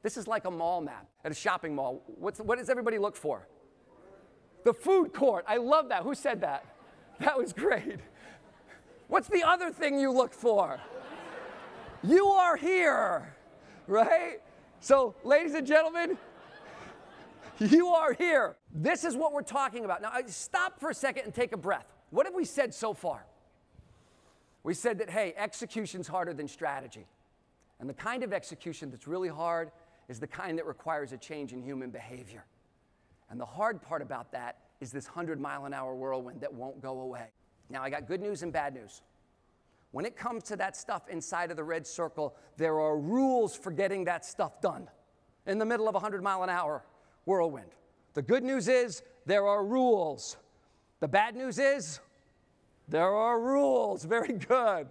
This is like a mall map at a shopping mall. What does everybody look for? The food court. I love that. Who said that? That was great. What's the other thing you look for? You are here, right? So, ladies and gentlemen, you are here. This is what we're talking about. Now, stop for a second and take a breath. What have we said so far? We said that, hey, execution's harder than strategy. And the kind of execution that's really hard is the kind that requires a change in human behavior. And the hard part about that is this 100-mile-an-hour whirlwind that won't go away. Now, I got good news and bad news. When it comes to that stuff inside of the red circle, there are rules for getting that stuff done in the middle of a 100-mile-an-hour whirlwind. The good news is there are rules. The bad news is there are rules. Very good.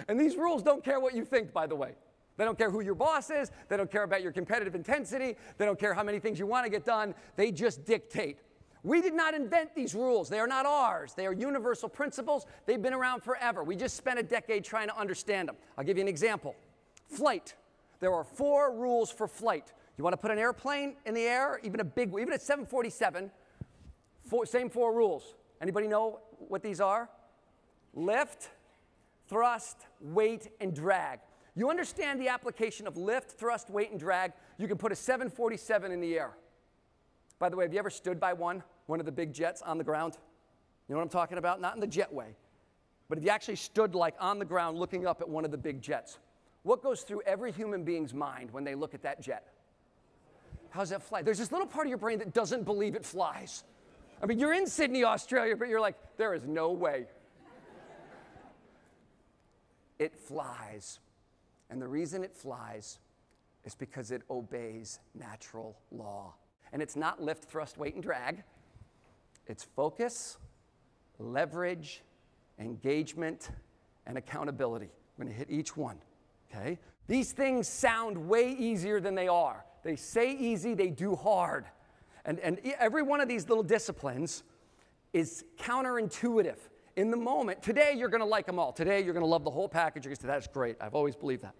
And these rules don't care what you think, by the way. They don't care who your boss is. They don't care about your competitive intensity. They don't care how many things you want to get done. They just dictate. We did not invent these rules. They are not ours. They are universal principles. They've been around forever. We just spent a decade trying to understand them. I'll give you an example. Flight. There are 4 rules for flight. You want to put an airplane in the air, even a big one, even a 747, same 4 rules. Anybody know what these are? Lift, thrust, weight, and drag. You understand the application of lift, thrust, weight, and drag, you can put a 747 in the air. By the way, have you ever stood by one of the big jets on the ground? You know what I'm talking about? Not in the jetway. But if you actually stood like on the ground looking up at one of the big jets, what goes through every human being's mind when they look at that jet? How's that fly? There's this little part of your brain that doesn't believe it flies. I mean, you're in Sydney, Australia, but you're like, there is no way. It flies. And the reason it flies is because it obeys natural law. And it's not lift, thrust, weight, and drag. It's focus, leverage, engagement, and accountability. I'm going to hit each one, okay? These things sound way easier than they are. They say easy, they do hard. And every one of these little disciplines is counterintuitive. In the moment, today you're going to like them all. Today you're going to love the whole package. You're going to say, that's great. I've always believed that.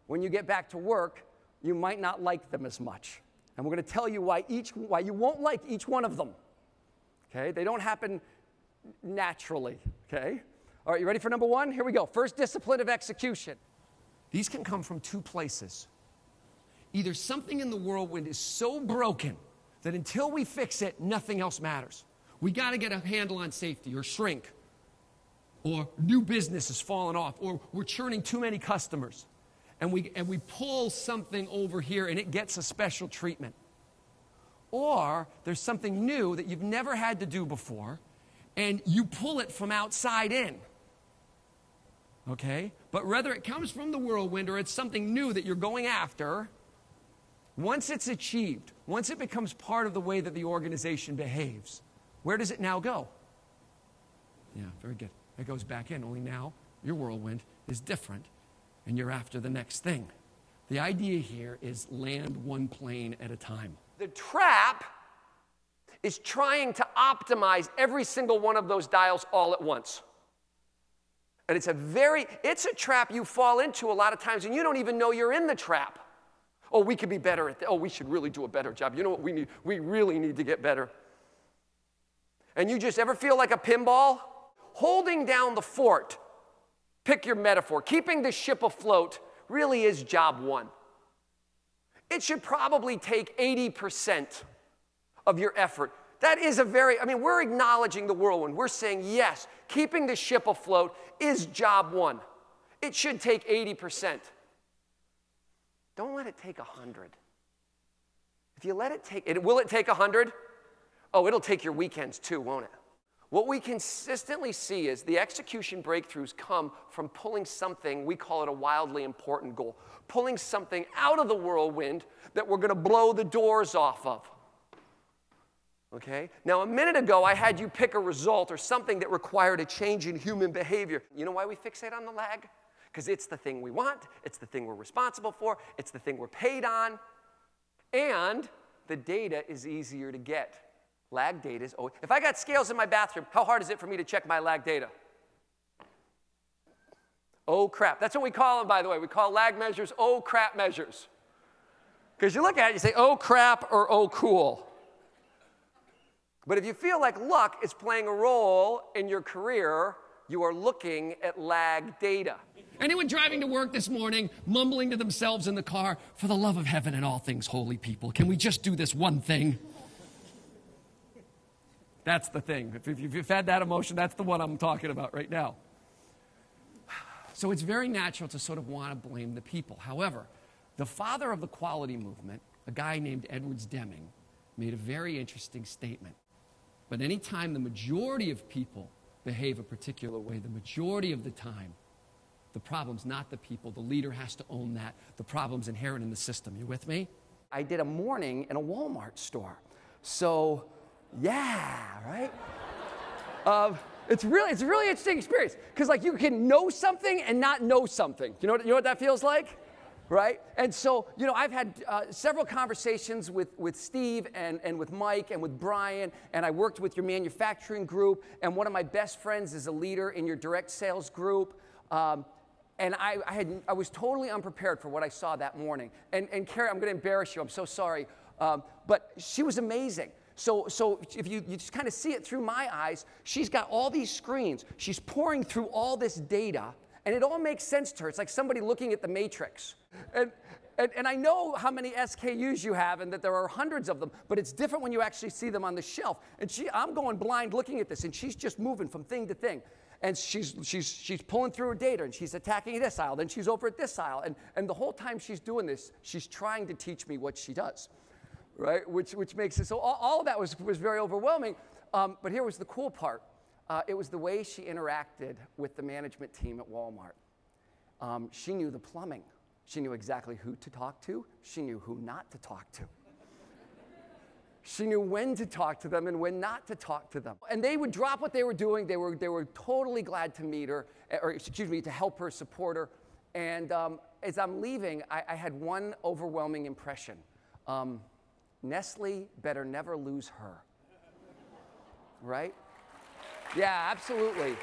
When you get back to work, you might not like them as much. And we're going to tell you why you won't like each one of them. Okay? They don't happen naturally. Okay? All right, you ready for number 1? Here we go. First discipline of execution. These can come from 2 places. Either something in the whirlwind is so broken that until we fix it, nothing else matters. We got to get a handle on safety or shrink. Or new business has fallen off. Or we're churning too many customers. And we pull something over here and it gets a special treatment. Or there's something new that you've never had to do before and you pull it from outside in. Okay? But whether it comes from the whirlwind or it's something new that you're going after, once it's achieved, once it becomes part of the way that the organization behaves, where does it now go? Yeah, very good. It goes back in, only now your whirlwind is different. And you're after the next thing. The idea here is land one plane at a time. The trap is trying to optimize every single one of those dials all at once. And it's a trap you fall into a lot of times and you don't even know you're in the trap. Oh, we could be better at that. Oh, we should really do a better job. You know what we need? We really need to get better. And you just ever feel like a pinball? Holding down the fort. Pick your metaphor. Keeping the ship afloat really is job 1. It should probably take 80% of your effort. That is we're acknowledging the whirlwind. We're saying, yes, keeping the ship afloat is job 1. It should take 80%. Don't let it take 100. If you let it take, will it take 100? Oh, it'll take your weekends too, won't it? What we consistently see is the execution breakthroughs come from pulling something, we call it a wildly important goal, pulling something out of the whirlwind that we're going to blow the doors off of. Okay? Now, a minute ago, I had you pick a result or something that required a change in human behavior. You know why we fixate on the lag? Because it's the thing we want, it's the thing we're responsible for, it's the thing we're paid on, and the data is easier to get. Lag data is, if I got scales in my bathroom, how hard is it for me to check my lag data? Oh, crap. That's what we call them, by the way. We call lag measures oh, crap measures. Because you look at it, you say, oh crap or oh cool. But if you feel like luck is playing a role in your career, you are looking at lag data. Anyone driving to work this morning, mumbling to themselves in the car, for the love of heaven and all things holy people, can we just do this one thing? That's the thing. If you've had that emotion, that's the one I'm talking about right now. So it's very natural to sort of want to blame the people. However, the father of the quality movement, a guy named Edwards Deming, made a very interesting statement. But anytime the majority of people behave a particular way, the majority of the time, the problem's not the people. The leader has to own that. The problem's inherent in the system. You with me? I did a morning in a Walmart store. So, yeah, right? It's a really interesting experience. Because like you can know something and not know something. You know what that feels like? Right? And so, you know, I've had several conversations with Steve and with Mike and with Brian, and I worked with your manufacturing group, and one of my best friends is a leader in your direct sales group. And I was totally unprepared for what I saw that morning. And Carrie, I'm going to embarrass you. I'm so sorry. But she was amazing. So if you just kind of see it through my eyes, she's got all these screens. She's pouring through all this data, and it all makes sense to her. It's like somebody looking at the Matrix. And I know how many SKUs you have and that there are hundreds of them, but it's different when you actually see them on the shelf. And I'm going blind looking at this, and she's just moving from thing to thing. And she's pulling through her data, and she's attacking this aisle, then she's over at this aisle. And the whole time she's doing this, she's trying to teach me what she does, right? Which makes it, so all of that was very overwhelming. But here was the cool part. It was the way she interacted with the management team at Walmart. She knew the plumbing. She knew exactly who to talk to. She knew who not to talk to. She knew when to talk to them and when not to talk to them. And they would drop what they were doing. They were totally glad to meet her, or excuse me, to help her, support her. And as I'm leaving, I had one overwhelming impression. Nestle better never lose her. Right? Yeah, absolutely.